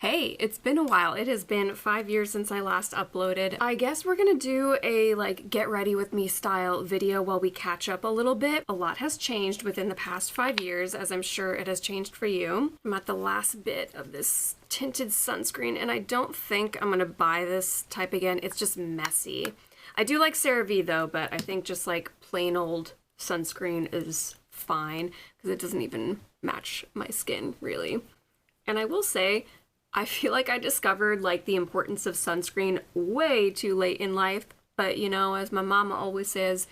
Hey, it's been a while. It has been 5 years since I last uploaded. I guess we're gonna do a get ready with me style video while we catch up a little bit. A lot has changed within the past 5 years, as I'm sure it has changed for you. I'm at the last bit of this tinted sunscreen and I don't think I'm gonna buy this type again. It's just messy. I do like CeraVe though, but I think just like plain old sunscreen is fine because it doesn't even match my skin really. And I will say, I feel like I discovered the importance of sunscreen way too late in life, but you know, as my mama always says,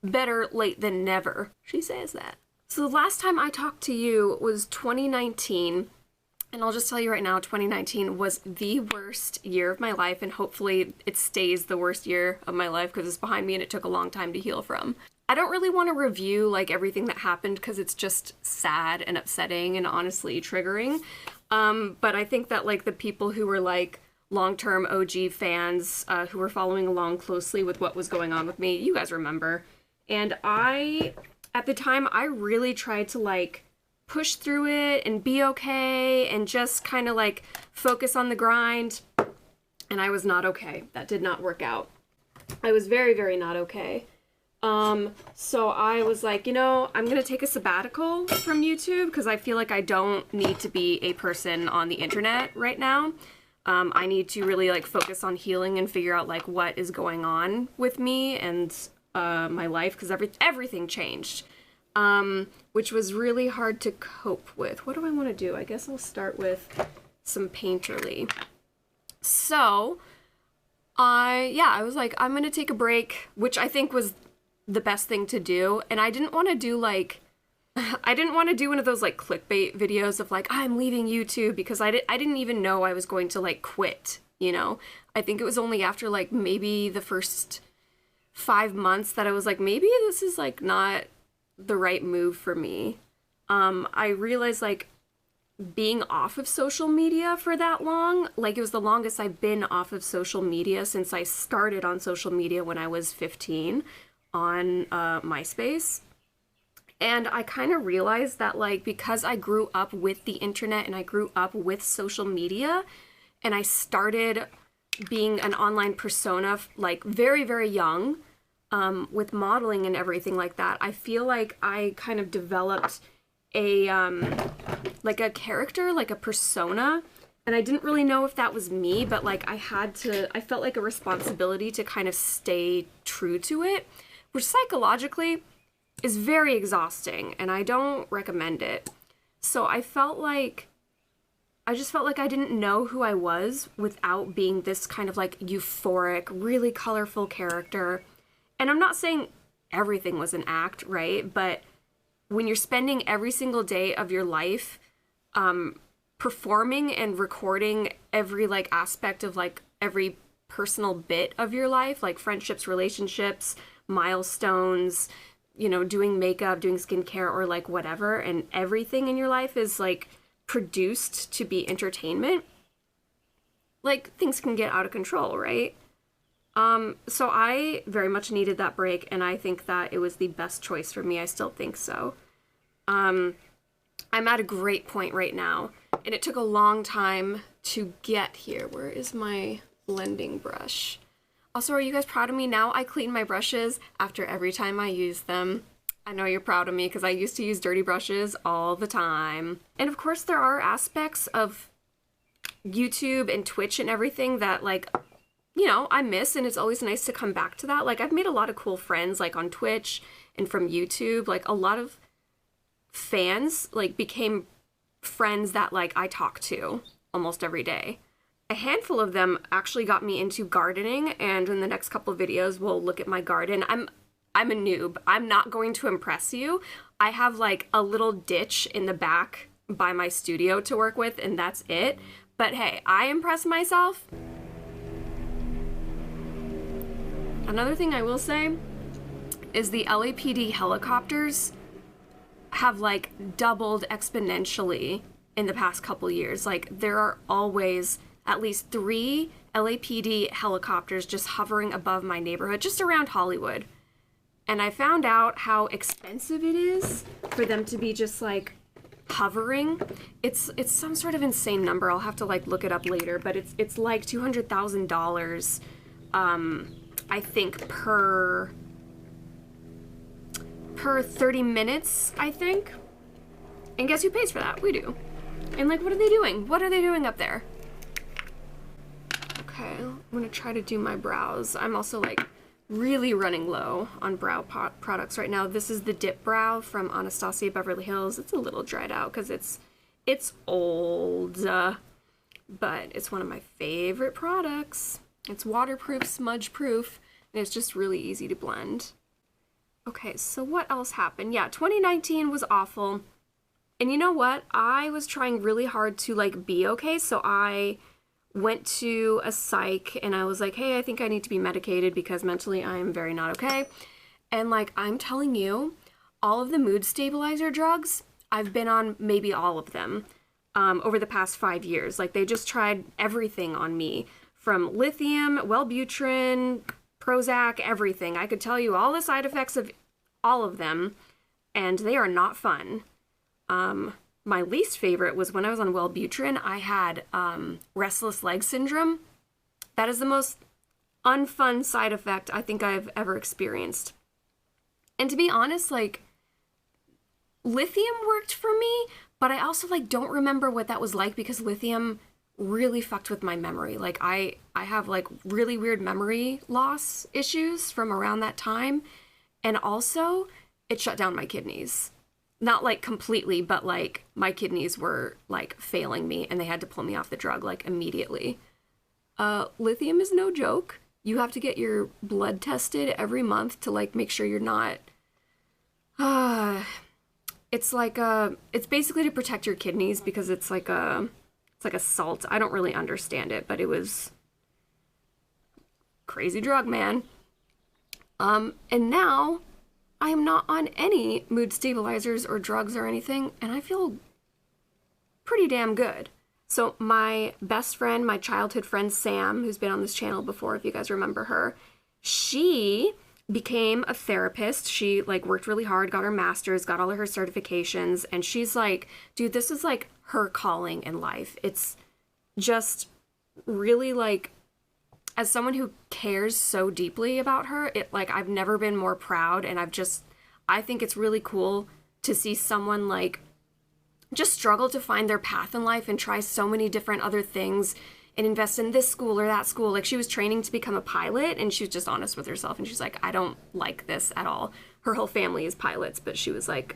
better late than never. She says that. So the last time I talked to you was 2019, and I'll just tell you right now, 2019 was the worst year of my life, and hopefully it stays the worst year of my life because it's behind me and it took a long time to heal from. I don't really want to review everything that happened because it's just sad and upsetting and honestly triggering. But I think that the people who were long-term OG fans who were following along closely with what was going on with me, you guys remember. And at the time, I really tried to push through it and be okay and just kind of focus on the grind. And I was not okay. That did not work out. I was very, very not okay. So I was like, you know, I'm gonna take a sabbatical from YouTube because I feel like I don't need to be a person on the internet right now. I need to really focus on healing and figure out what is going on with me and my life because everything changed, which was really hard to cope with. What do I want to do? I guess I'll start with some painterly. So I was like, I'm gonna take a break, which I think was the best thing to do. And I didn't want to do one of those clickbait videos of I'm leaving YouTube because I didn't even know I was going to quit, you know. I think it was only after maybe the first 5 months that I was maybe this is not the right move for me. I realized being off of social media for that long, it was the longest I've been off of social media since I started on social media when I was 15 on MySpace. And I kind of realized that because I grew up with the internet and I grew up with social media and I started being an online persona very, very young, with modeling and everything like that, I feel like I kind of developed a a character, a persona. And I didn't really know if that was me, but I felt like a responsibility to kind of stay true to it, which psychologically is very exhausting and I don't recommend it. So I just felt like I didn't know who I was without being this kind of euphoric, really colorful character. And I'm not saying everything was an act, right? But when you're spending every single day of your life performing and recording every aspect of every personal bit of your life, friendships, relationships, milestones, you know, doing makeup, doing skincare, or whatever, and everything in your life is produced to be entertainment, things can get out of control, right? So I very much needed that break, and I think that it was the best choice for me. I still think so. I'm at a great point right now, and it took a long time to get here. Where is my blending brush? Also, are you guys proud of me? Now I clean my brushes after every time I use them. I know you're proud of me because I used to use dirty brushes all the time. And of course there are aspects of YouTube and Twitch and everything that you know, I miss, and it's always nice to come back to that. I've made a lot of cool friends on Twitch and from YouTube. A lot of fans became friends that I talk to almost every day. A handful of them actually got me into gardening, and in the next couple of videos we'll look at my garden. I'm a noob. I'm not going to impress you. I have a little ditch in the back by my studio to work with, and that's it. But hey, I impress myself. Another thing I will say is the LAPD helicopters have doubled exponentially in the past couple years. There are always at least 3 LAPD helicopters just hovering above my neighborhood, just around Hollywood. And I found out how expensive it is for them to be just hovering. It's some sort of insane number. I'll have to like look it up later, but it's like $200,000 I think per 30 minutes, I think. And guess who pays for that? We do. And like, what are they doing? What are they doing up there? Okay, I'm gonna try to do my brows. I'm also like really running low on brow products right now. This is the Dip Brow from Anastasia Beverly Hills. It's a little dried out because it's old, but it's one of my favorite products. It's waterproof, smudge proof, and it's just really easy to blend. Okay, so what else happened? Yeah, 2019 was awful. And you know what? I was trying really hard to like be okay, so I went to a psych and I was like, hey, I think I need to be medicated because mentally I am very not okay. And like, I'm telling you, all of the mood stabilizer drugs, I've been on maybe all of them over the past 5 years. Like, they just tried everything on me, from lithium, Wellbutrin, Prozac, everything. I could tell you all the side effects of all of them, and they are not fun. My least favorite was when I was on Wellbutrin, I had restless leg syndrome. That is the most unfun side effect I think I've ever experienced. And to be honest, like, lithium worked for me, but I also like don't remember what that was like because lithium really fucked with my memory. Like, I have like really weird memory loss issues from around that time. And also, it shut down my kidneys. Not like completely, but like my kidneys were like failing me and they had to pull me off the drug like immediately. Lithium is no joke. You have to get your blood tested every month to like make sure you're not, it's like it's basically to protect your kidneys because it's like a salt. I don't really understand it, but it was crazy drug, man. And now I am not on any mood stabilizers or drugs or anything, and I feel pretty damn good. So my best friend, my childhood friend, Sam, who's been on this channel before, if you guys remember her, she became a therapist. She like worked really hard, got her master's, got all of her certifications, and she's like, dude, this is like her calling in life. It's just really like, as someone who cares so deeply about her, it like, I've never been more proud, and I think it's really cool to see someone like just struggle to find their path in life and try so many different other things and invest in this school or that school. Like, she was training to become a pilot, and she was just honest with herself, and she's like, I don't like this at all. Her whole family is pilots, but she was like,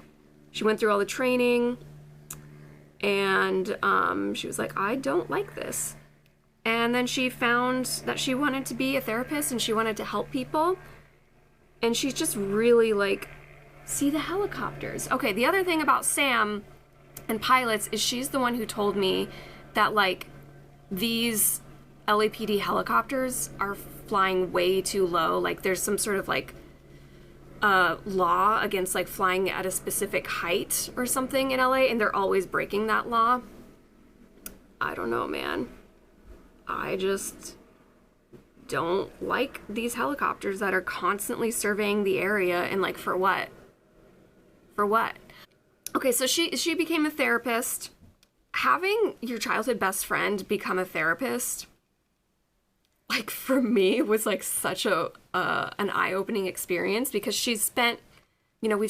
she went through all the training, and she was like, I don't like this. And then she found that she wanted to be a therapist and she wanted to help people. And she's just really like, see the helicopters. Okay, the other thing about Sam and pilots is she's the one who told me that like these LAPD helicopters are flying way too low. Like, there's some sort of like law against like flying at a specific height or something in LA, and they're always breaking that law. I don't know, man. I just don't like these helicopters that are constantly surveying the area, and like, for what? For what? Okay, so she became a therapist. Having your childhood best friend become a therapist, like, for me, was like such an eye-opening experience, because we've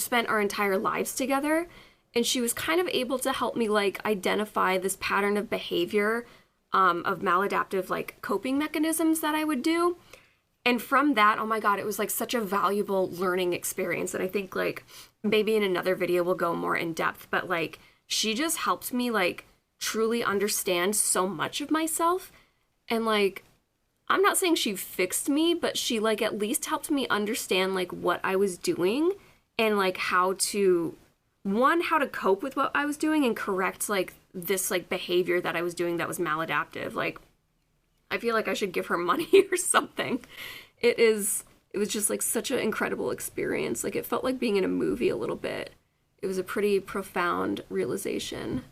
spent our entire lives together, and she was kind of able to help me like identify this pattern of behavior of maladaptive like coping mechanisms that I would do. And from that, oh my God, it was like such a valuable learning experience. And I think like maybe in another video we'll go more in depth, but like she just helped me like truly understand so much of myself. And like, I'm not saying she fixed me, but she like at least helped me understand like what I was doing and like how to cope with what I was doing and correct like this like behavior that I was doing that was maladaptive. Like, I feel like I should give her money or something. It was just like such an incredible experience. Like, it felt like being in a movie a little bit. It was a pretty profound realization.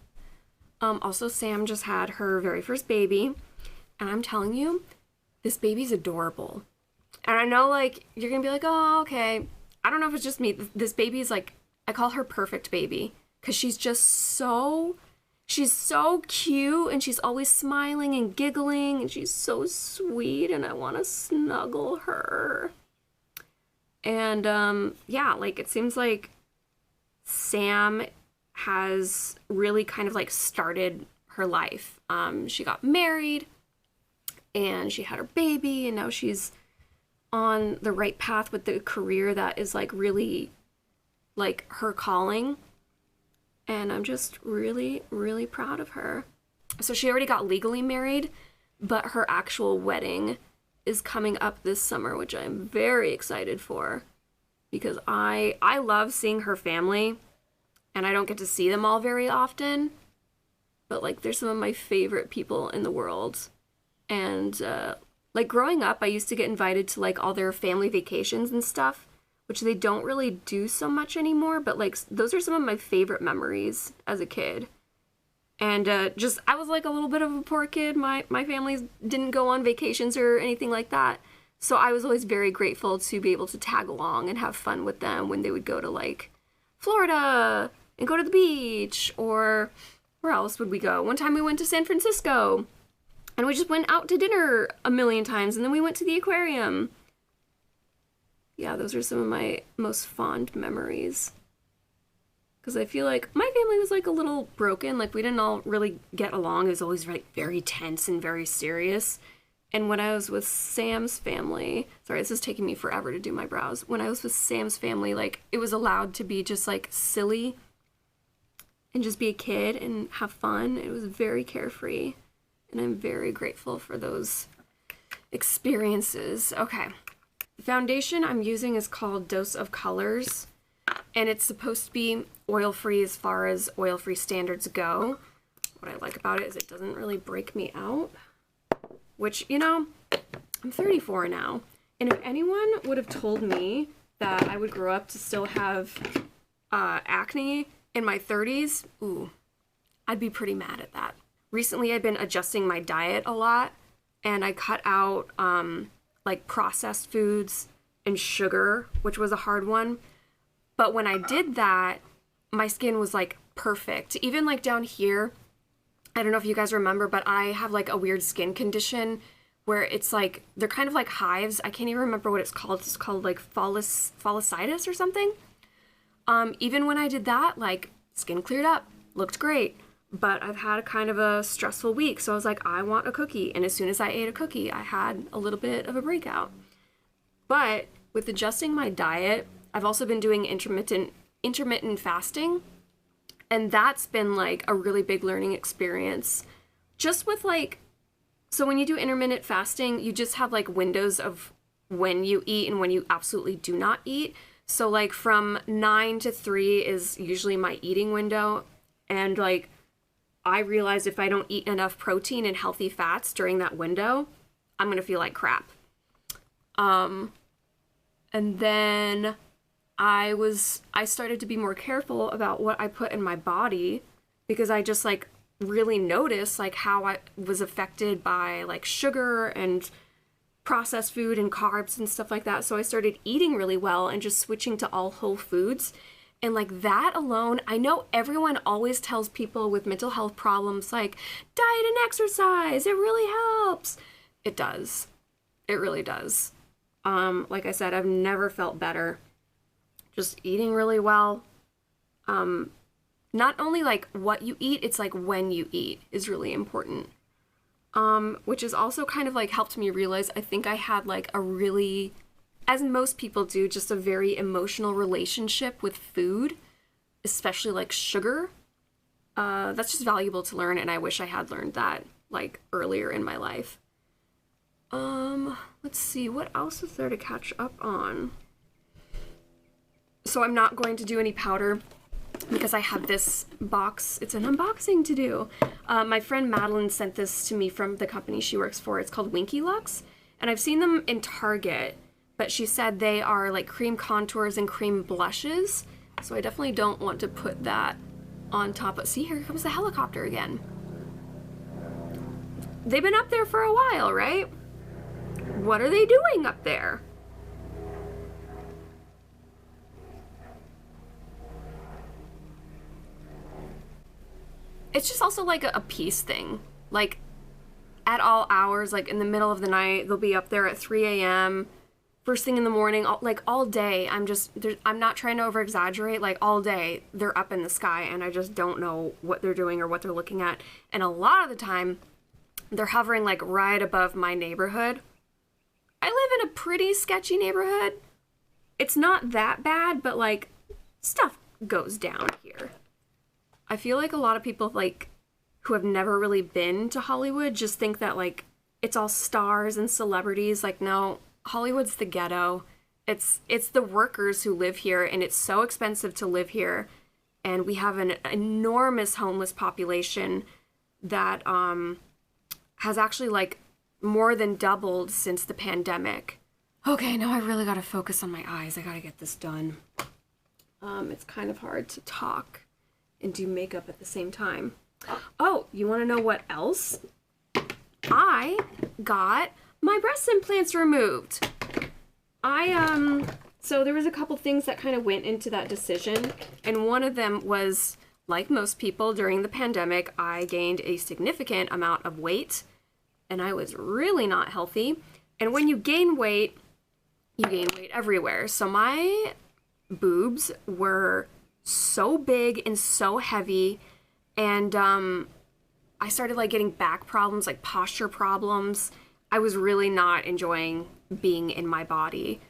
Also, Sam just had her very first baby, and I'm telling you, this baby's adorable. And I know like you're gonna be like, oh, okay. I don't know if it's just me. This baby's like, I call her perfect baby, because she's so cute, and she's always smiling and giggling, and she's so sweet, and I want to snuggle her. And yeah, like it seems like Sam has really kind of like started her life. She got married and she had her baby, and now she's on the right path with the career that is like really like her calling. And I'm just really, really proud of her. So she already got legally married, but her actual wedding is coming up this summer, which I'm very excited for, because I love seeing her family, and I don't get to see them all very often, but like they're some of my favorite people in the world. And like growing up, I used to get invited to like all their family vacations and stuff, which they don't really do so much anymore, but like those are some of my favorite memories as a kid. And just, I was like a little bit of a poor kid. My family didn't go on vacations or anything like that. So I was always very grateful to be able to tag along and have fun with them when they would go to like Florida and go to the beach, or where else would we go? One time we went to San Francisco and we just went out to dinner a million times, and then we went to the aquarium. Yeah, those are some of my most fond memories. Because I feel like my family was like a little broken. Like we didn't all really get along. It was always like very tense and very serious. And when I was with Sam's family, sorry, this is taking me forever to do my brows. When I was with Sam's family, like it was allowed to be just like silly and just be a kid and have fun. It was very carefree. And I'm very grateful for those experiences. Okay. The foundation I'm using is called Dose of Colors, and it's supposed to be oil-free as far as oil-free standards go. What I like about it is it doesn't really break me out, which, you know, I'm 34 now, and if anyone would have told me that I would grow up to still have acne in my 30s, ooh, I'd be pretty mad at that. Recently, I've been adjusting my diet a lot, and I cut out like processed foods and sugar, which was a hard one. But when I did that, my skin was like perfect. Even like down here, I don't know if you guys remember, but I have like a weird skin condition where it's like, they're kind of like hives. I can't even remember what it's called. It's called like folliculitis or something. Even when I did that, like skin cleared up, looked great. But I've had a kind of a stressful week, so I was like, I want a cookie. And as soon as I ate a cookie, I had a little bit of a breakout. But with adjusting my diet, I've also been doing intermittent fasting. And that's been like a really big learning experience. Just with like, so when you do intermittent fasting, you just have like windows of when you eat and when you absolutely do not eat. So like from 9 to 3 is usually my eating window. And like, I realized if I don't eat enough protein and healthy fats during that window, I'm going to feel like crap. And then I started to be more careful about what I put in my body, because I just like really noticed like how I was affected by like sugar and processed food and carbs and stuff like that. So I started eating really well and just switching to all whole foods. And like that alone, I know everyone always tells people with mental health problems like diet and exercise, it really helps. It does. It really does. Like I said, I've never felt better. Just eating really well. Not only like what you eat, it's like when you eat is really important. Which has also kind of like helped me realize I think I had like a really, as most people do, just a very emotional relationship with food, especially like sugar. That's just valuable to learn, and I wish I had learned that like earlier in my life. Let's see, what else is there to catch up on? So I'm not going to do any powder because I have this box. It's an unboxing to do. My friend Madeline sent this to me from the company she works for. It's called Winky Lux, and I've seen them in Target, but she said they are like cream contours and cream blushes, so I definitely don't want to put that on top of... See, here comes the helicopter again. They've been up there for a while, right? What are they doing up there? it's just also like a peace thing. Like, at all hours, like in the middle of the night, they'll be up there at 3 a.m., first thing in the morning, all day. I'm not trying to over exaggerate. Like, all day they're up in the sky, and I just don't know what they're doing or what they're looking at. And a lot of the time, they're hovering like right above my neighborhood. I live in a pretty sketchy neighborhood. It's not that bad, but like stuff goes down here. I feel like a lot of people like who have never really been to Hollywood just think that like it's all stars and celebrities. Like, no, Hollywood's the ghetto. It's the workers who live here, and it's so expensive to live here. And we have an enormous homeless population that has actually like more than doubled since the pandemic. Okay, now I really gotta focus on my eyes. I gotta get this done. It's kind of hard to talk and do makeup at the same time. Oh, you wanna know what else? I got my breast implants removed. So there was a couple things that kind of went into that decision, and one of them was, like most people during the pandemic, I gained a significant amount of weight, and I was really not healthy. And when you gain weight everywhere. So my boobs were so big and so heavy, and I started like getting back problems, like posture problems. I was really not enjoying being in my body.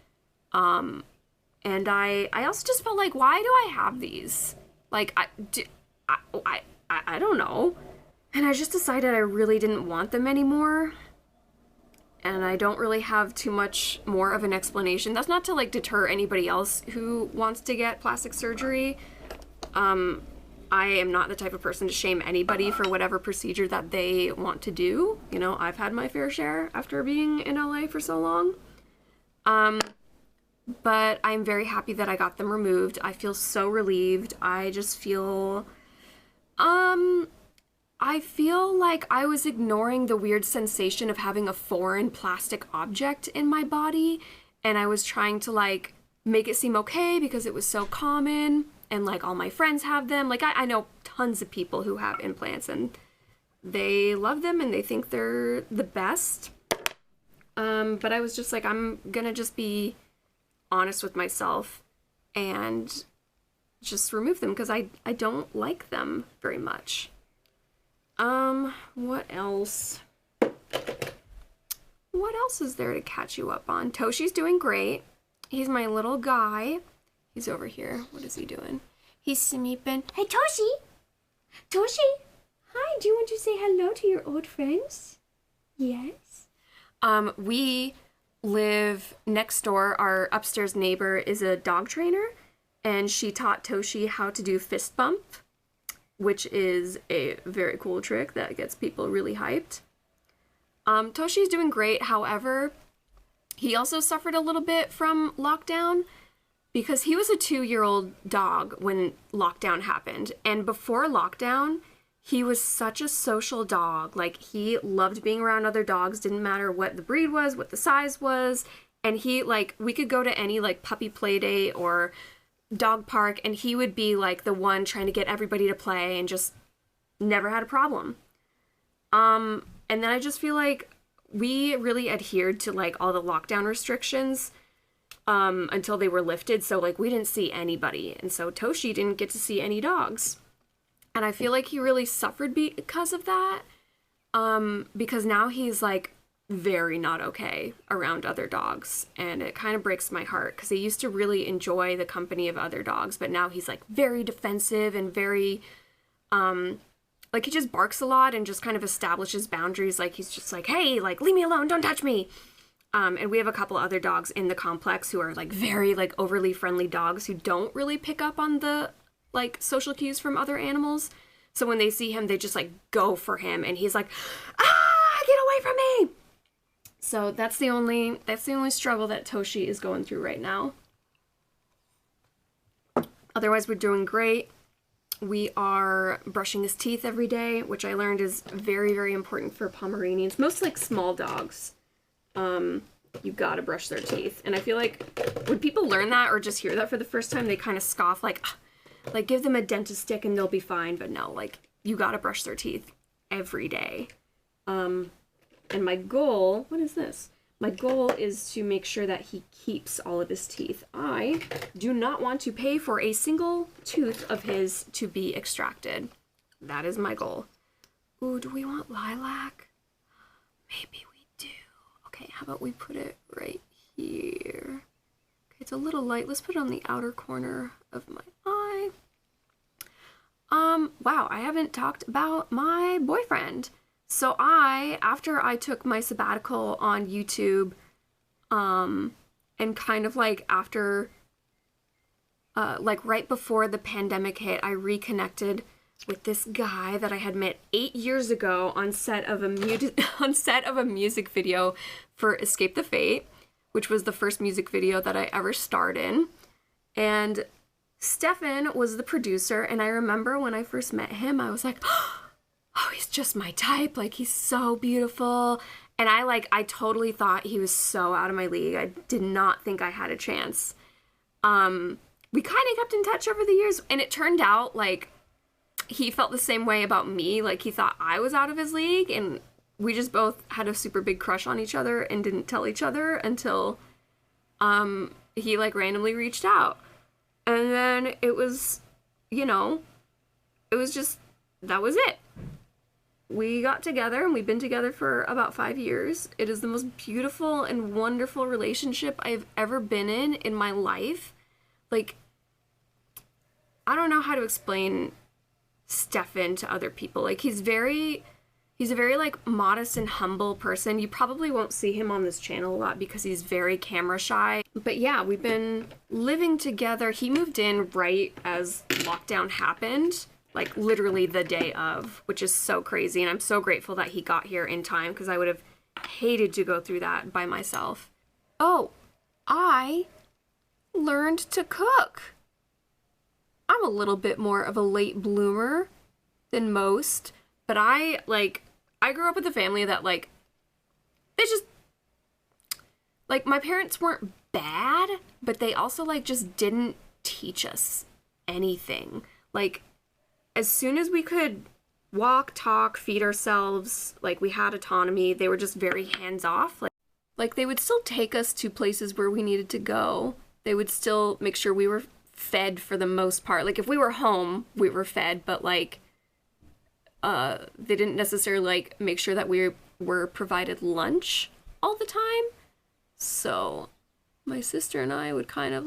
And I also just felt like, why do I have these? Like, I don't know. And I just decided I really didn't want them anymore. And I don't really have too much more of an explanation. That's not to like deter anybody else who wants to get plastic surgery. I am not the type of person to shame anybody for whatever procedure that they want to do. You know, I've had my fair share after being in LA for so long. But I'm very happy that I got them removed. I feel so relieved. I just feel, I feel like I was ignoring the weird sensation of having a foreign plastic object in my body, and I was trying to like make it seem okay because it was so common, and like all my friends have them. Like I know tons of people who have implants, and they love them and they think they're the best. But I was just like, I'm gonna just be honest with myself and just remove them because I don't like them very much. What else? What else is there to catch you up on? Toshi's doing great. He's my little guy. He's over here. What is he doing? He's sleeping. Hey, Toshi! Toshi! Hi, do you want to say hello to your old friends? Yes. We live next door. Our upstairs neighbor is a dog trainer, and she taught Toshi how to do fist bump, which is a very cool trick that gets people really hyped. Toshi's doing great. However, he also suffered a little bit from lockdown because he was a 2-year-old dog when lockdown happened. And before lockdown, he was such a social dog. Like, he loved being around other dogs, didn't matter what the breed was, what the size was. And he, like, we could go to any, like, puppy play date or dog park, and he would be, like, the one trying to get everybody to play and just never had a problem. And then I just feel like we really adhered to, like, all the lockdown restrictions until they were lifted. So, like, we didn't see anybody. And so Toshi didn't get to see any dogs. And I feel like he really suffered because of that, because now he's, like, very not okay around other dogs. And it kind of breaks my heart because he used to really enjoy the company of other dogs, but now he's, like, very defensive and very, like, he just barks a lot and just kind of establishes boundaries. Like, he's just like, hey, like, leave me alone, don't touch me. And we have a couple other dogs in the complex who are, like, very, like, overly friendly dogs who don't really pick up on the, like, social cues from other animals. So when they see him, they just, like, go for him, and he's like, ah, get away from me. So that's the only struggle that Toshi is going through right now. Otherwise, we're doing great. We are brushing his teeth every day, which I learned is very, very important for Pomeranians. Most, like, small dogs, you gotta brush their teeth. And I feel like when people learn that or just hear that for the first time, they kind of scoff, like give them a dentist stick and they'll be fine. But no, like, you gotta brush their teeth every day. And my goal, what is this? My goal is to make sure that he keeps all of his teeth. I do not want to pay for a single tooth of his to be extracted. That is my goal. Ooh, do we want lilac? Maybe we do. Okay, how about we put it right here? Okay, it's a little light. Let's put it on the outer corner of my eye. Wow, I haven't talked about my boyfriend. So after I took my sabbatical on YouTube, and kind of like after, like right before the pandemic hit, I reconnected with this guy that I had met 8 years ago on set of a music video for Escape the Fate, which was the first music video that I ever starred in. And Stefan was the producer, and I remember when I first met him, I was like, oh, he's just my type. Like, he's so beautiful. And I totally thought he was so out of my league. I did not think I had a chance. We kind of kept in touch over the years, and it turned out, like, he felt the same way about me. Like, he thought I was out of his league, and we just both had a super big crush on each other and didn't tell each other until, he, like, randomly reached out. And then it was, you know, it was just, that was it. We got together, and we've been together for about 5 years. It is the most beautiful and wonderful relationship I've ever been in my life. Like, I don't know how to explain Stefan to other people. Like, he's a very, like, modest and humble person. You probably won't see him on this channel a lot because he's very camera shy. But yeah, we've been living together. He moved in right as lockdown happened, like literally the day of, which is so crazy. And I'm so grateful that he got here in time because I would have hated to go through that by myself. Oh, I learned to cook. I'm a little bit more of a late bloomer than most, but I grew up with a family that, like, they just, like, my parents weren't bad, but they also, like, just didn't teach us anything. Like, as soon as we could walk, talk, feed ourselves, like, we had autonomy, they were just very hands-off. Like, they would still take us to places where we needed to go. They would still make sure we were fed for the most part. Like, if we were home, we were fed, but, like, they didn't necessarily, like, make sure that we were provided lunch all the time. So my sister and I would kind of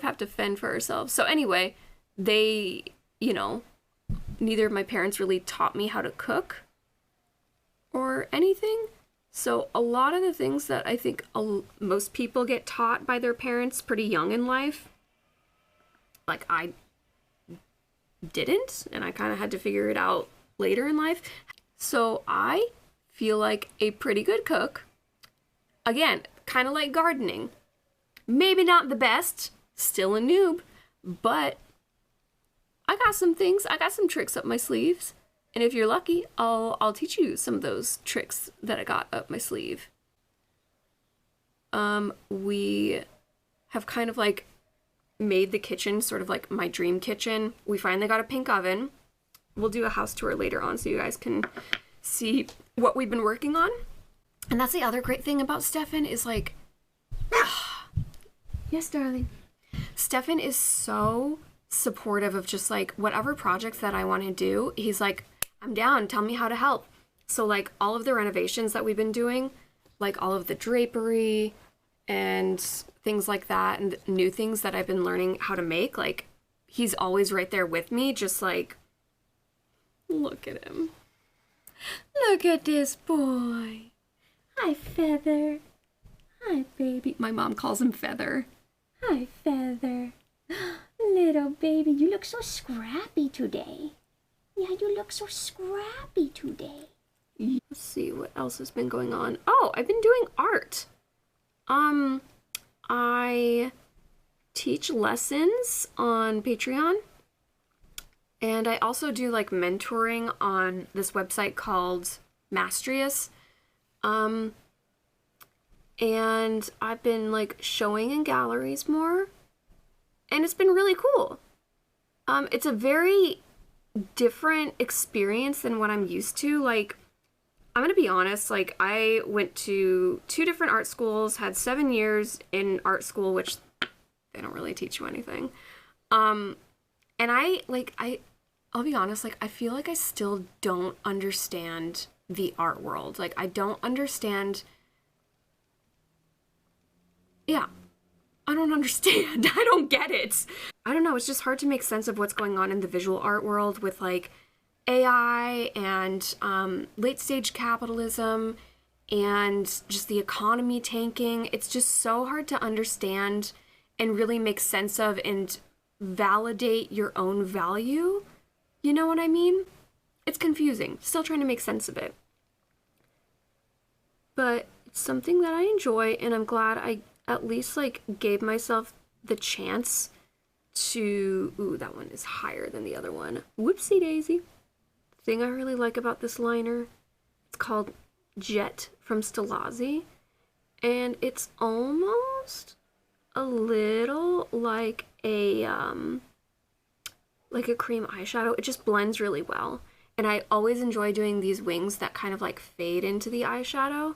have to fend for ourselves. So anyway, they, you know, neither of my parents really taught me how to cook or anything. So a lot of the things that I think most people get taught by their parents pretty young in life, like, I didn't, and I kind of had to figure it out later in life. So I feel like a pretty good cook. Again, kind of like gardening. Maybe not the best, still a noob, but I got some things, I got some tricks up my sleeves. And if you're lucky, I'll teach you some of those tricks that I got up my sleeve. We have kind of, like, made the kitchen sort of like my dream kitchen. We finally got a pink oven. We'll do a house tour later on so you guys can see what we've been working on. And that's the other great thing about Stefan is, like, yes, darling. Stefan is so supportive of just, like, whatever projects that I want to do. He's like, I'm down, tell me how to help. So, like, all of the renovations that we've been doing, like all of the drapery and things like that, and new things that I've been learning how to make, like, he's always right there with me, just like, look at him. Look at this boy. Hi, Feather. Hi, baby. My mom calls him Feather. Hi, Feather. Little baby, you look so scrappy today. Yeah, you look so scrappy today. Let's see what else has been going on. Oh, I've been doing art. I teach lessons on Patreon, and I also do, like, mentoring on this website called Mastrius. And I've been, like, showing in galleries more, and it's been really cool. It's a very different experience than what I'm used to. Like, I'm gonna be honest, like, I went to 2 different art schools, had 7 years in art school, which they don't really teach you anything. And I'll be honest, like, I feel like I still don't understand the art world. Like, I don't understand. Yeah, I don't understand. I don't get it. I don't know, it's just hard to make sense of what's going on in the visual art world with, like, AI and late stage capitalism and just the economy tanking. It's just so hard to understand and really make sense of and validate your own value. You know what I mean? It's confusing. Still trying to make sense of it. But it's something that I enjoy, and I'm glad I at least like gave myself the chance to... Ooh, that one is higher than the other one. Whoopsie daisy. The thing I really like about this liner, it's called Jet from Stilazzi, and it's almost a little like a cream eyeshadow. It just blends really well. And I always enjoy doing these wings that kind of like fade into the eyeshadow.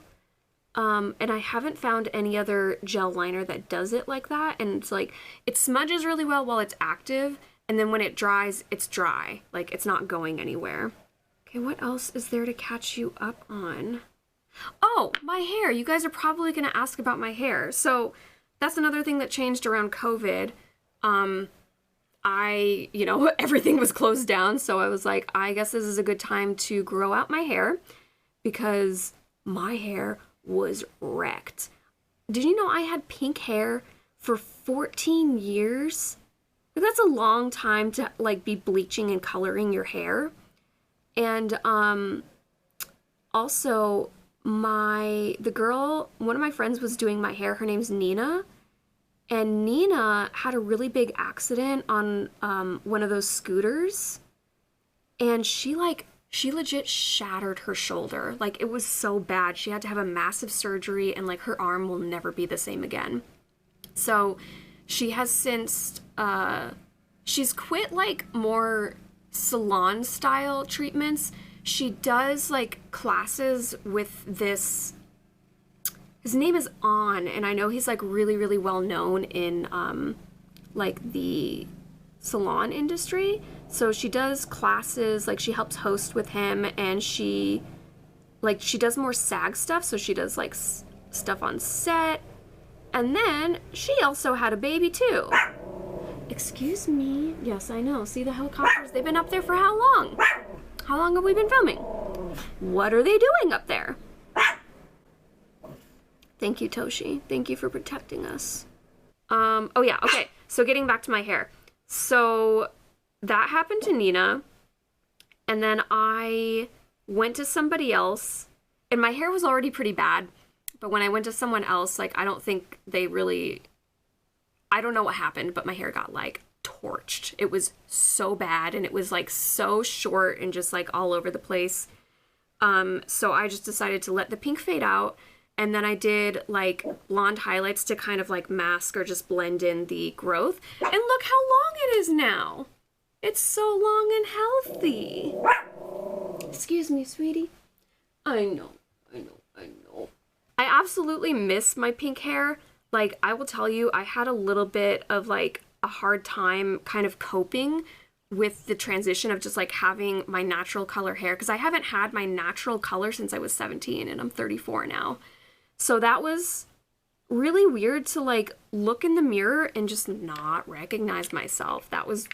And I haven't found any other gel liner that does it like that. And it's like, it smudges really well while it's active. And then when it dries, it's dry. Like, it's not going anywhere. Okay, what else is there to catch you up on? Oh, my hair. You guys are probably going to ask about my hair. So that's another thing that changed around COVID. Everything was closed down. So I was like, I guess this is a good time to grow out my hair because my hair was wrecked. Did you know I had pink hair for 14 years? Like, that's a long time to like be bleaching and coloring your hair. And also one of my friends was doing my hair. Her name's Nina. And Nina had a really big accident on one of those scooters. And she legit shattered her shoulder. Like, it was so bad. She had to have a massive surgery, and like her arm will never be the same again. So she has since she's quit like more salon style treatments. She does like classes with this, his name is On, and I know he's like really, really well known in like the salon industry. So she does classes, like she helps host with him, and she does more SAG stuff. So she does like stuff on set. And then she also had a baby too. Excuse me. Yes, I know. See the helicopters? They've been up there for how long? How long have we been filming? What are they doing up there? Thank you, Toshi. Thank you for protecting us. Oh yeah, okay. So getting back to my hair. So that happened to Nina, and then I went to somebody else, and my hair was already pretty bad, but when I went to someone else, like, I don't know what happened, but my hair got like torched. It was so bad, and it was like so short and just like all over the place. So I just decided to let the pink fade out, and then I did like blonde highlights to kind of like mask or just blend in the growth. And look how long it is now. It's so long and healthy. Excuse me, sweetie. I know. I absolutely miss my pink hair. Like, I will tell you, I had a little bit of like a hard time kind of coping with the transition of just like having my natural color hair, because I haven't had my natural color since I was 17, and I'm 34 now. So that was really weird to like look in the mirror and just not recognize myself. That was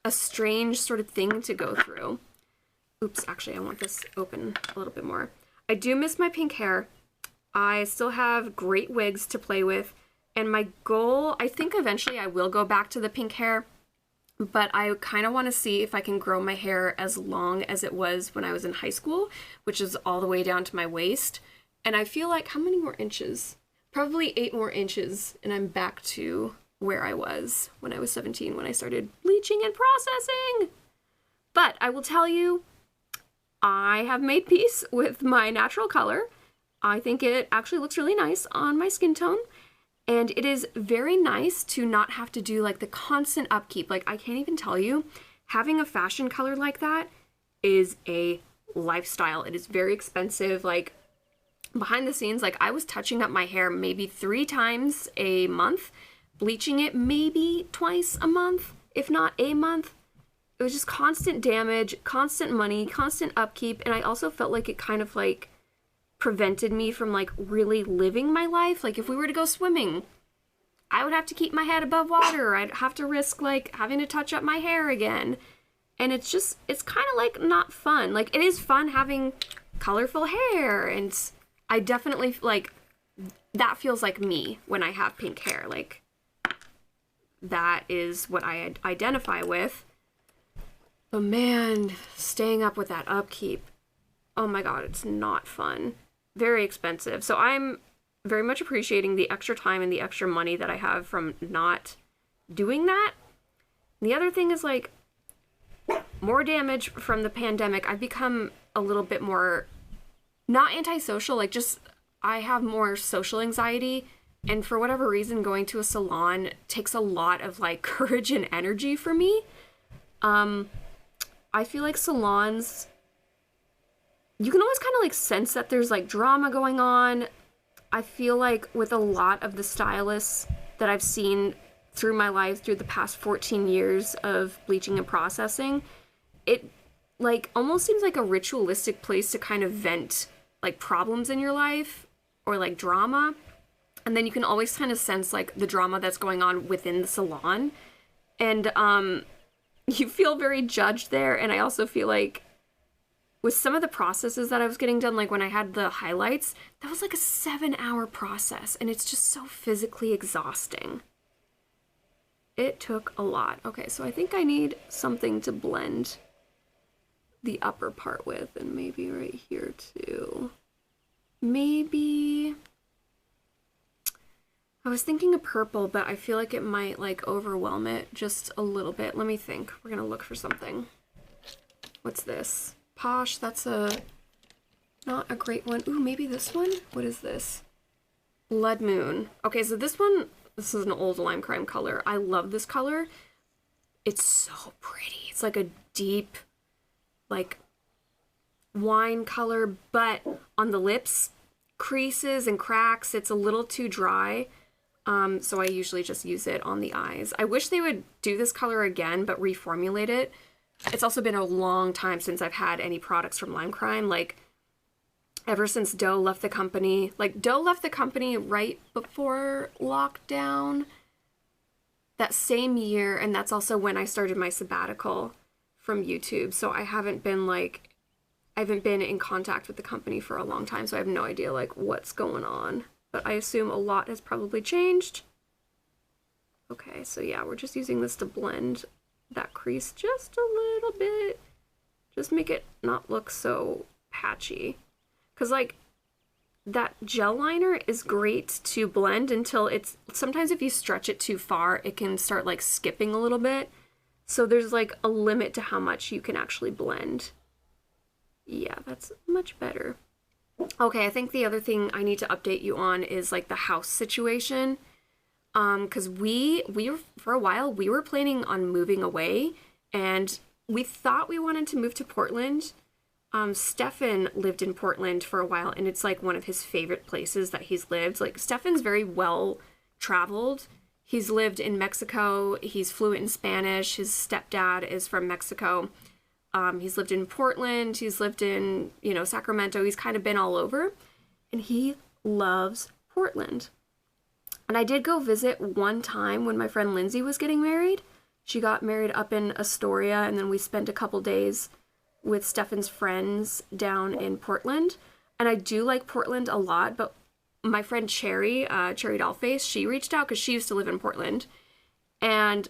a strange sort of thing to go through. Oops, actually, I want this open a little bit more. I do miss my pink hair. I still have great wigs to play with. And my goal, I think eventually I will go back to the pink hair, but I kind of want to see if I can grow my hair as long as it was when I was in high school, which is all the way down to my waist. And I feel like, how many more inches? Probably 8 more inches, and I'm back to where I was when I was 17, when I started bleaching and processing. But I will tell you, I have made peace with my natural color. I think it actually looks really nice on my skin tone. And it is very nice to not have to do like the constant upkeep. Like, I can't even tell you having a fashion color like that is a lifestyle. It is very expensive. Like, behind the scenes, like, I was touching up my hair maybe 3 times a month, bleaching it maybe twice a month, if not a month. It was just constant damage, constant money, constant upkeep, and I also felt like it kind of like prevented me from like really living my life. Like, if we were to go swimming, I would have to keep my head above water. I'd have to risk like having to touch up my hair again. And it's kind of like not fun. Like, it is fun having colorful hair, and I definitely like that feels like me when I have pink hair. Like, that is what I identify with. But man, staying up with that upkeep, oh my god, it's not fun. Very expensive. So I'm very much appreciating the extra time and the extra money that I have from not doing that. The other thing is, like, more damage from the pandemic. I've become a little bit more, not antisocial, like, just I have more social anxiety. And for whatever reason, going to a salon takes a lot of like courage and energy for me. I feel like salons, you can always kind of like sense that there's like drama going on. I feel like with a lot of the stylists that I've seen through my life, through the past 14 years of bleaching and processing, it like almost seems like a ritualistic place to kind of vent like problems in your life or like drama. And then you can always kind of sense like the drama that's going on within the salon. And you feel very judged there. And I also feel like with some of the processes that I was getting done, like when I had the highlights, that was like a 7-hour process. And it's just so physically exhausting. It took a lot. Okay, so I think I need something to blend the upper part with, and maybe right here too. Maybe I was thinking of purple, but I feel like it might like overwhelm it just a little bit. Let me think. We're gonna look for something. What's this? Posh, that's not a great one. Ooh, maybe this one? What is this? Blood Moon. Okay, so this is an old lime crime color. I love this color. It's so pretty. It's like a deep, like, wine color, but on the lips, creases and cracks, it's a little too dry. So I usually just use it on the eyes. I wish they would do this color again, but reformulate it. It's also been a long time since I've had any products from Lime Crime. Like, ever since Doe left the company. Like, Doe left the company right before lockdown that same year, and that's also when I started my sabbatical from YouTube. So I haven't been in contact with the company for a long time, so I have no idea like what's going on. But I assume a lot has probably changed. Okay, so yeah, we're just using this to blend that crease just a little bit. Just make it not look so patchy. Because like that gel liner is great to blend until sometimes if you stretch it too far, it can start like skipping a little bit. So there's like a limit to how much you can actually blend. Yeah, that's much better. Okay, I think the other thing I need to update you on is like the house situation. Because we were, for a while, we were planning on moving away, and we thought we wanted to move to Portland. Stefan lived in Portland for a while, and it's like one of his favorite places that he's lived. Like, Stefan's very well traveled. He's lived in Mexico. He's fluent in Spanish. His stepdad is from Mexico. He's lived in Portland. He's lived in, Sacramento. He's kind of been all over, and he loves Portland. And I did go visit one time when my friend Lindsay was getting married. She got married up in Astoria, and then we spent a couple days with Stefan's friends down in Portland. And I do like Portland a lot, but my friend Cherry Dollface, she reached out because she used to live in Portland. And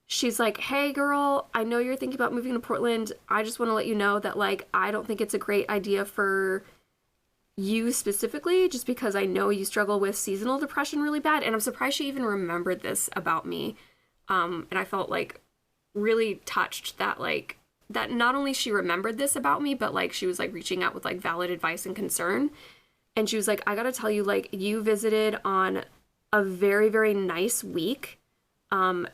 she's like, hey girl, I know you're thinking about moving to Portland. I just want to let you know that like, I don't think it's a great idea for you specifically, just because I know you struggle with seasonal depression really bad. And I'm surprised she even remembered this about me. And I felt like really touched that like, that not only she remembered this about me, but like she was like reaching out with like valid advice and concern. And she was like, I gotta tell you, like, you visited on a very, very nice week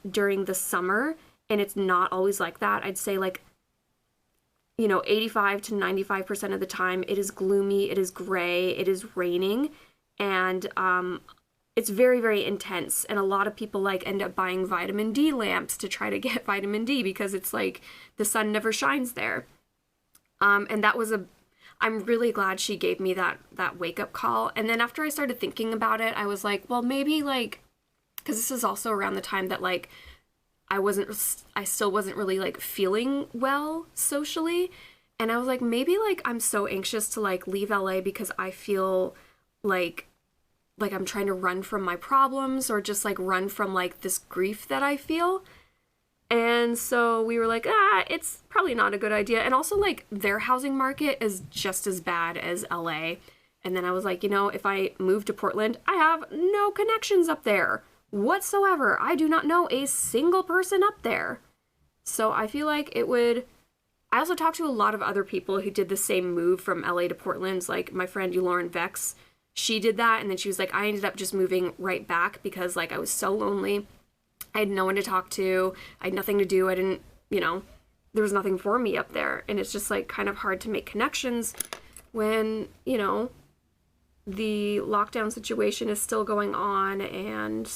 during the summer, and it's not always like that. I'd say like, you know, 85 to 95% of the time it is gloomy, it is gray, it is raining, and it's very, very intense. And a lot of people like end up buying vitamin D lamps to try to get vitamin D because it's like the sun never shines there. And that was I'm really glad she gave me that wake up call. And then after I started thinking about it, I was like, well, maybe like, because this is also around the time that like I still wasn't really like feeling well socially. And I was like, maybe like I'm so anxious to like leave LA because I feel like I'm trying to run from my problems or just like run from like this grief that I feel. And so we were like, it's probably not a good idea. And also like their housing market is just as bad as LA. And then I was like, you know, if I move to Portland, I have no connections up there whatsoever. I do not know a single person up there. So I feel like it would... I also talked to a lot of other people who did the same move from LA to Portland. Like my friend Lauren Vex, she did that. And then she was like, I ended up just moving right back because like I was so lonely. I had no one to talk to. I had nothing to do. I didn't, you know, there was nothing for me up there. And it's just like kind of hard to make connections when, you know, the lockdown situation is still going on and,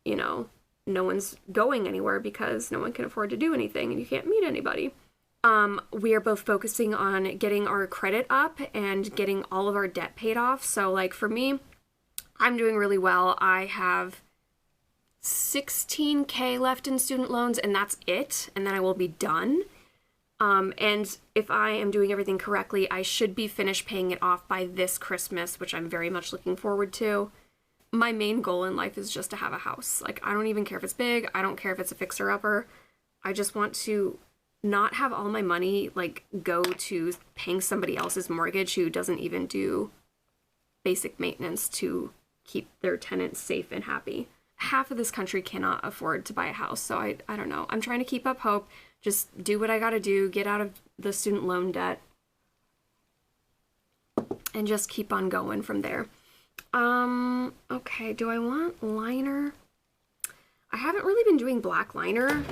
you know, no one's going anywhere because no one can afford to do anything and you can't meet anybody. We are both focusing on getting our credit up and getting all of our debt paid off. So like for me, I'm doing really well. I have $16K left in student loans and that's it. And then I will be done. And if I am doing everything correctly, I should be finished paying it off by this Christmas, which I'm very much looking forward to. My main goal in life is just to have a house. Like, I don't even care if it's big. I don't care if it's a fixer-upper. I just want to not have all my money, like, go to paying somebody else's mortgage who doesn't even do basic maintenance to keep their tenants safe and happy. Half of this country cannot afford to buy a house, so I don't know. I'm trying to keep up hope. Just do what I gotta do, get out of the student loan debt, and just keep on going from there. Okay, do I want liner? I haven't really been doing black liner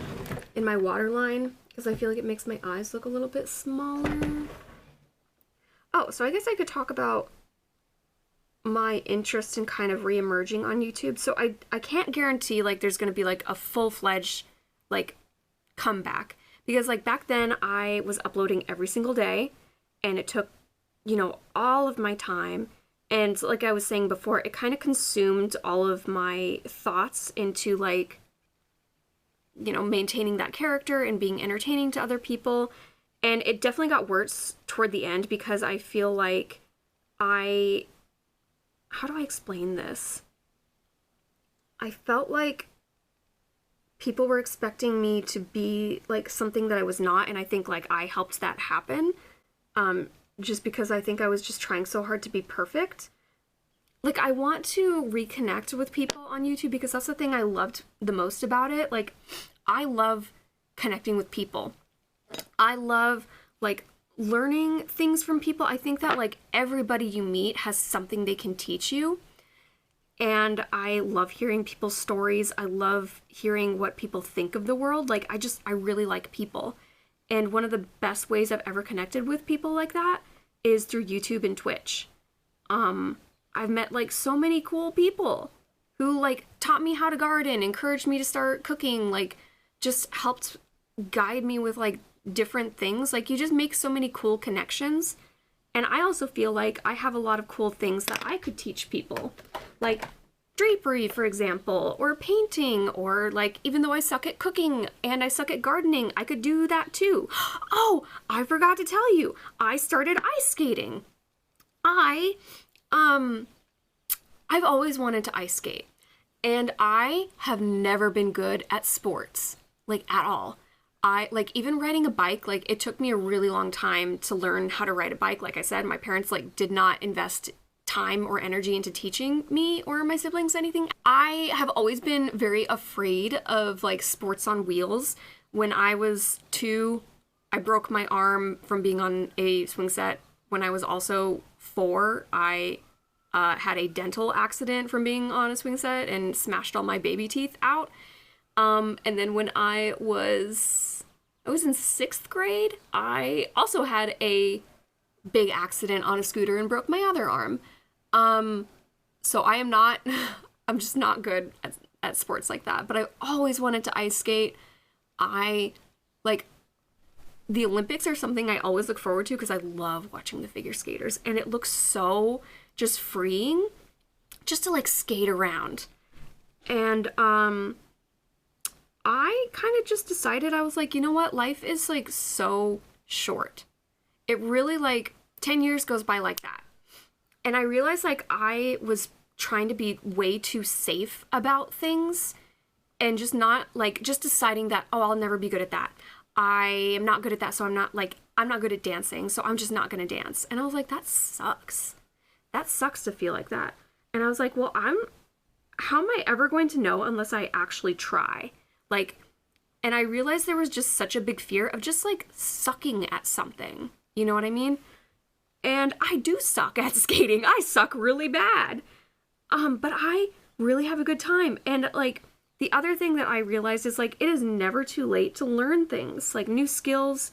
in my waterline because I feel like it makes my eyes look a little bit smaller. Oh, so I guess I could talk about my interest in kind of re-emerging on YouTube. So I can't guarantee like there's gonna be like a full-fledged like comeback. Because, like, back then, I was uploading every single day, and it took, you know, all of my time. And like I was saying before, it kind of consumed all of my thoughts into, like, you know, maintaining that character and being entertaining to other people. And it definitely got worse toward the end because I feel like how do I explain this? I felt like people were expecting me to be like something that I was not, and I think like I helped that happen, just because I think I was just trying so hard to be perfect. Like, I want to reconnect with people on YouTube because that's the thing I loved the most about it. Like, I love connecting with people. I love like learning things from people. I think that like everybody you meet has something they can teach you. And I love hearing people's stories. I love hearing what people think of the world. Like, I really like people. And one of the best ways I've ever connected with people like that is through YouTube and Twitch. I've met, like, so many cool people who, like, taught me how to garden, encouraged me to start cooking, like, just helped guide me with, like, different things. Like, you just make so many cool connections. And I also feel like I have a lot of cool things that I could teach people. Like drapery, for example, or painting, or like, even though I suck at cooking and I suck at gardening, I could do that too. Oh, I forgot to tell you, I started ice skating. I've always wanted to ice skate, and I have never been good at sports, like at all. Like, even riding a bike, like, it took me a really long time to learn how to ride a bike. Like I said, my parents, like, did not invest time or energy into teaching me or my siblings anything. I have always been very afraid of, like, sports on wheels. When I was 2, I broke my arm from being on a swing set. When I was also 4, I had a dental accident from being on a swing set and smashed all my baby teeth out. And then when I was in 6th grade, I also had a big accident on a scooter and broke my other arm. So I am not, I'm just not good at sports like that. But I always wanted to ice skate. I, like, the Olympics are something I always look forward to because I love watching the figure skaters. And it looks so just freeing just to, like, skate around. And, I kind of just decided, I was like, you know what? Life is, like, so short. It really, like, 10 years goes by like that. And I realized, like, I was trying to be way too safe about things and just not, like, just deciding that, oh, I'll never be good at that. I am not good at that, so I'm not good at dancing, so I'm just not going to dance. And I was like, that sucks. That sucks to feel like that. And I was like, well, how am I ever going to know unless I actually try? Like, and I realized there was just such a big fear of just, like, sucking at something. You know what I mean? And I do suck at skating. I suck really bad. But I really have a good time. And, like, the other thing that I realized is, like, it is never too late to learn things, like, new skills.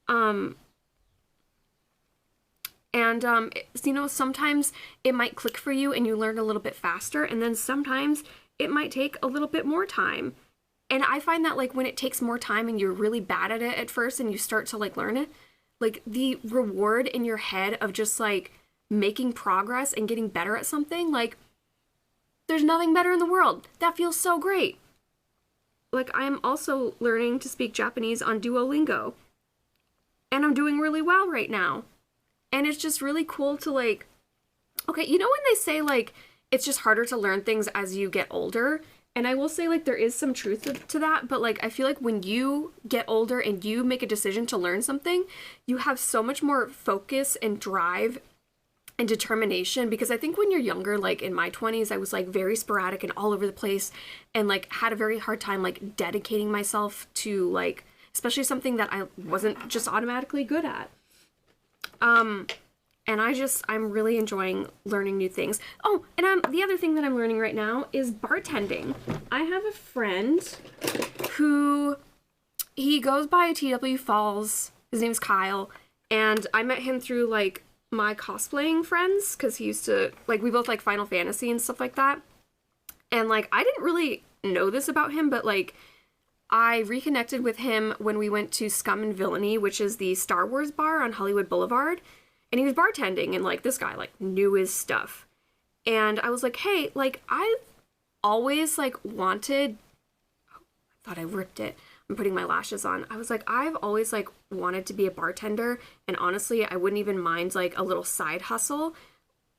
You know, sometimes it might click for you and you learn a little bit faster. And then sometimes it might take a little bit more time. And I find that, like, when it takes more time and you're really bad at it at first and you start to, like, learn it, like, the reward in your head of just, like, making progress and getting better at something, like, there's nothing better in the world. That feels so great. Like, I'm also learning to speak Japanese on Duolingo. And I'm doing really well right now. And it's just really cool to, like, okay, you know when they say, like, it's just harder to learn things as you get older? And I will say, like, there is some truth to that, but, like, I feel like when you get older and you make a decision to learn something, you have so much more focus and drive and determination, because I think when you're younger, like, in my 20s, I was, like, very sporadic and all over the place and, like, had a very hard time, like, dedicating myself to, like, especially something that I wasn't just automatically good at. And I'm really enjoying learning new things. Oh, and the other thing that I'm learning right now is bartending. I have a friend who, he goes by TW Falls. His name's Kyle. And I met him through, like, my cosplaying friends, because he used to, like, we both like Final Fantasy and stuff like that. And, like, I didn't really know this about him, but, like, I reconnected with him when we went to Scum and Villainy, which is the Star Wars bar on Hollywood Boulevard. And he was bartending, and, like, this guy, like, knew his stuff. And I was like, hey, like, I've always, like, wanted... Oh, I thought I ripped it. I'm putting my lashes on. I was like, I've always, like, wanted to be a bartender. And honestly, I wouldn't even mind, like, a little side hustle.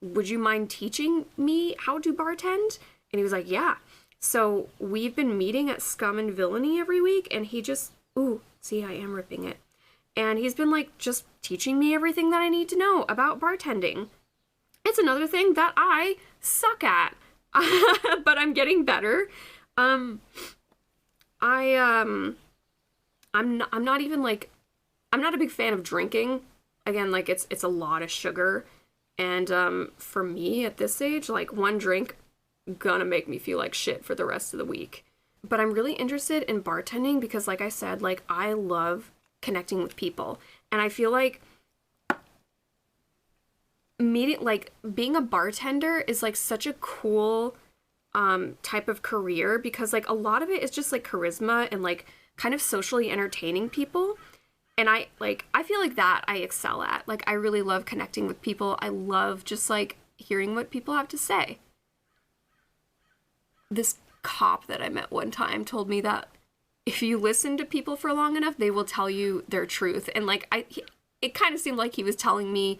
Would you mind teaching me how to bartend? And he was like, yeah. So we've been meeting at Scum and Villainy every week, and he just... Ooh, see, I am ripping it. And he's been, like, just teaching me everything that I need to know about bartending. It's another thing that I suck at, but I'm getting better. I'm not even, like, I'm not a big fan of drinking. Again, like, it's a lot of sugar. And for me at this age, like, one drink gonna make me feel like shit for the rest of the week. But I'm really interested in bartending because, like I said, like, I love connecting with people. And I feel like being a bartender is, like, such a cool type of career, because, like, a lot of it is just, like, charisma and, like, kind of socially entertaining people. And I feel like that I excel at. Like, I really love connecting with people. I love just, like, hearing what people have to say. This cop that I met one time told me that if you listen to people for long enough, they will tell you their truth. And, like, it kind of seemed like he was telling me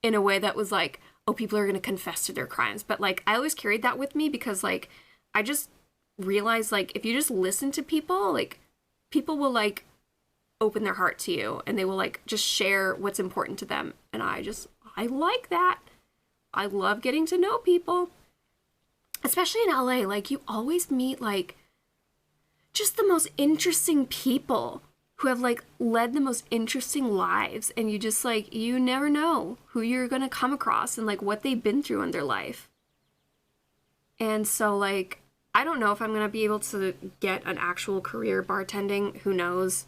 in a way that was like, oh, people are going to confess to their crimes. But, like, I always carried that with me because, like, I just realized, like, if you just listen to people, like, people will, like, open their heart to you and they will, like, just share what's important to them. And I like that. I love getting to know people. Especially in LA, like, you always meet, like, just the most interesting people who have, like, led the most interesting lives. And you just, like, you never know who you're going to come across and, like, what they've been through in their life. And so, like, I don't know if I'm going to be able to get an actual career bartending. Who knows?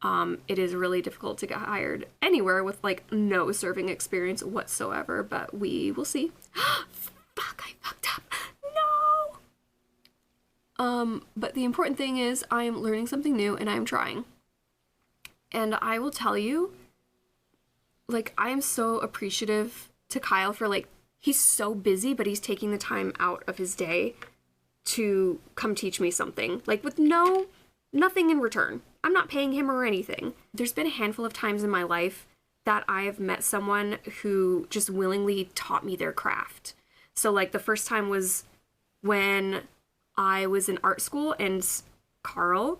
It is really difficult to get hired anywhere with like no serving experience whatsoever, but we will see. Fuck, I fucked up. No! But the important thing is I am learning something new and I am trying. And I will tell you, like, I am so appreciative to Kyle for, like, he's so busy, but he's taking the time out of his day to come teach me something, like, with nothing in return. I'm not paying him or anything. There's been a handful of times in my life that I have met someone who just willingly taught me their craft. So, like, the first time was when I was in art school, and Carl,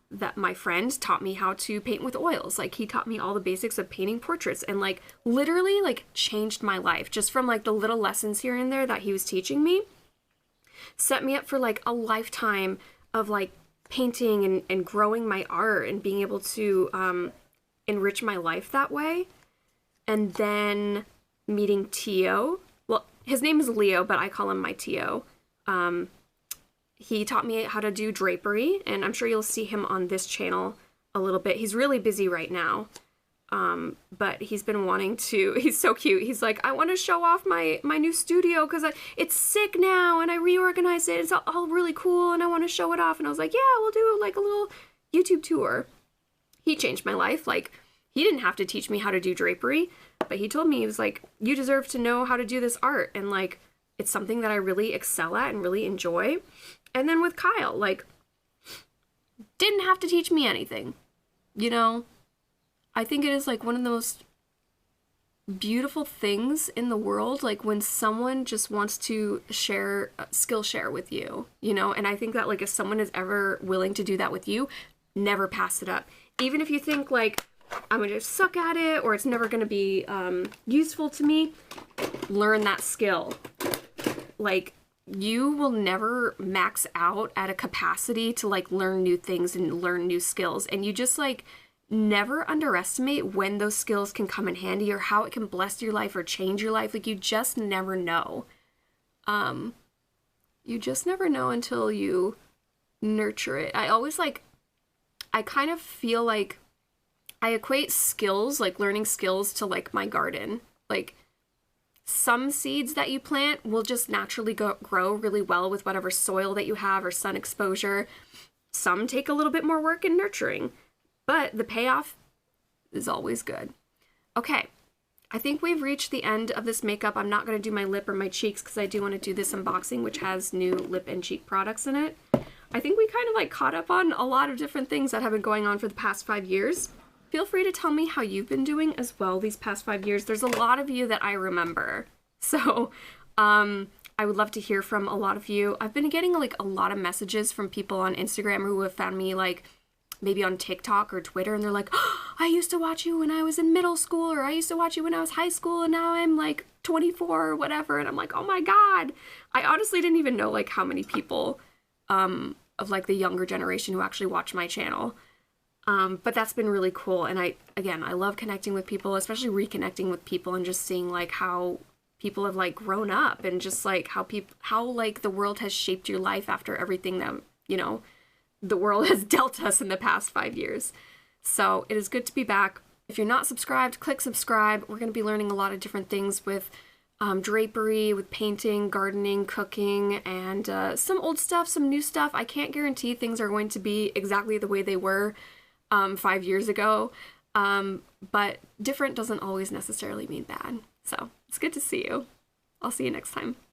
that my friend, taught me how to paint with oils. Like, he taught me all the basics of painting portraits, and like literally like changed my life just from like the little lessons here and there that he was teaching me. Set me up for like a lifetime of like painting and growing my art and being able to enrich my life that way. And then meeting Tio. Well, his name is Leo, but I call him my Tio. He taught me how to do drapery, and I'm sure you'll see him on this channel a little bit. He's really busy right now, but he's been wanting to. He's so cute. He's like, I want to show off my new studio because it's sick now, and I reorganized it. It's all really cool, and I want to show it off. And I was like, yeah, we'll do like a little YouTube tour. He changed my life. Like, he didn't have to teach me how to do drapery, but he told me, he was like, you deserve to know how to do this art, and like, it's something that I really excel at and really enjoy. And then with Kyle, like, didn't have to teach me anything, you know? I think it is like one of the most beautiful things in the world, like when someone just wants to share, skill share with you, you know? And I think that like if someone is ever willing to do that with you, never pass it up. Even if you think like, I'm gonna suck at it or it's never gonna be useful to me, learn that skill. Like, you will never max out at a capacity to like learn new things and learn new skills. And you just like never underestimate when those skills can come in handy or how it can bless your life or change your life. Like, you just never know. You just never know until you nurture it. I kind of feel like I equate skills, like learning skills, to like my garden. Like, some seeds that you plant will just naturally grow really well with whatever soil that you have or sun exposure. Some take a little bit more work and nurturing, but the payoff is always good. Okay, I think we've reached the end of this makeup. I'm not going to do my lip or my cheeks because I do want to do this unboxing, which has new lip and cheek products in it. I think we kind of like caught up on a lot of different things that have been going on for the past 5 years. Feel free to tell me how you've been doing as well these past 5 years. There's a lot of you that I remember. So, I would love to hear from a lot of you. I've been getting like a lot of messages from people on Instagram who have found me like maybe on TikTok or Twitter, and they're like, oh, I used to watch you when I was in middle school, or I used to watch you when I was high school, and now I'm like 24 or whatever. And I'm like, oh my God. I honestly didn't even know like how many people of like the younger generation who actually watch my channel. But that's been really cool. And I love connecting with people, especially reconnecting with people and just seeing like how people have like grown up and just like how like the world has shaped your life after everything that, you know, the world has dealt us in the past 5 years. So it is good to be back. If you're not subscribed, click subscribe. We're going to be learning a lot of different things with drapery, with painting, gardening, cooking, and some old stuff, some new stuff. I can't guarantee things are going to be exactly the way they were 5 years ago, but different doesn't always necessarily mean bad. So it's good to see you. I'll see you next time.